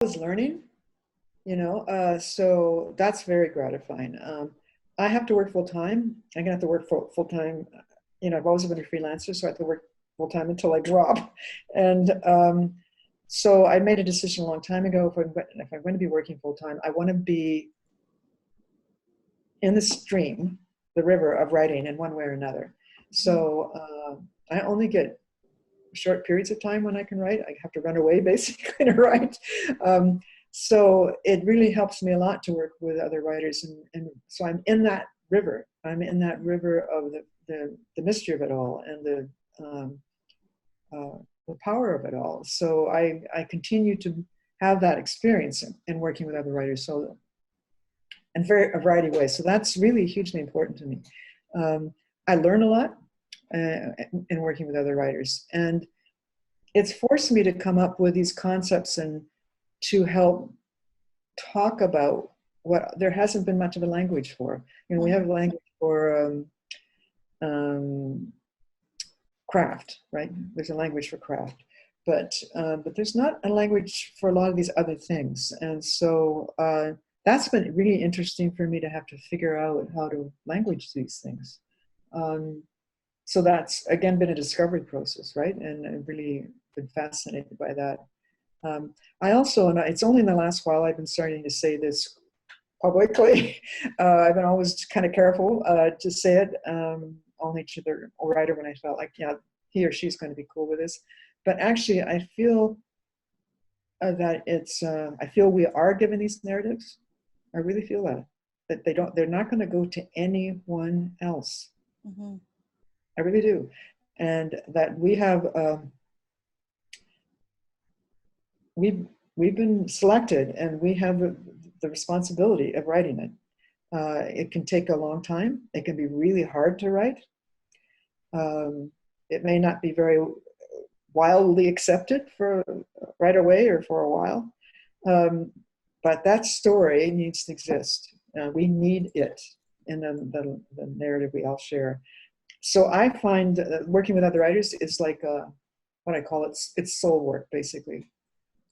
was learning, so that's very gratifying. I have to work full time. I'm gonna have to work full time. I've always been a freelancer, so I have to work full time until I drop. And so I made a decision a long time ago. If I'm going to be working full time, I want to be in the stream, the river of writing in one way or another. So I only get short periods of time when I can write. I have to run away basically to write. So it really helps me a lot to work with other writers. And so I'm in that river. I'm in that river of the mystery of it all and the power of it all. So I continue to have that experience in working with other writers. So in a variety of ways. So that's really hugely important to me. I learn a lot in working with other writers. And it's forced me to come up with these concepts and to help talk about what there hasn't been much of a language for. We have a language for craft, right? There's a language for craft, but there's not a language for a lot of these other things. And so that's been really interesting for me to have to figure out how to language these things. So that's, again, been a discovery process, right? And I've really been fascinated by that. I also, and it's only in the last while I've been starting to say this publicly. I've been always kind of careful to say it, only to the writer when I felt like, yeah, he or she's going to be cool with this. But actually, I feel that I feel we are given these narratives. I really feel that they're not going to go to anyone else. Mm-hmm. I really do. And that we have, we've been selected and we have the responsibility of writing it. It can take a long time. It can be really hard to write. It may not be very wildly accepted for right away or for a while. But that story needs to exist. We need it in the narrative we all share. So I find working with other writers is like what I call it's soul work, basically.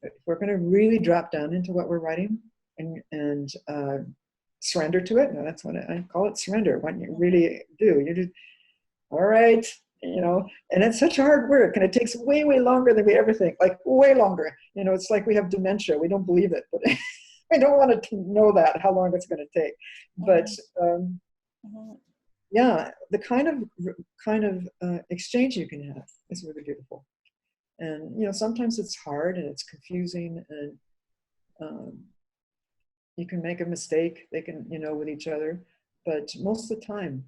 If we're going to really drop down into what we're writing and surrender to it, and that's what I call it, surrender. What you really do, you do, all right, and it's such hard work, and it takes way, way longer than we ever think, like way longer. It's like we have dementia. We don't believe it, but we don't want to know that, how long it's going to take. But yeah, the kind of exchange you can have is really beautiful. And sometimes it's hard and it's confusing, and you can make a mistake. They can, with each other, but most of the time,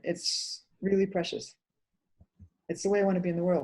it's really precious. It's the way I want to be in the world.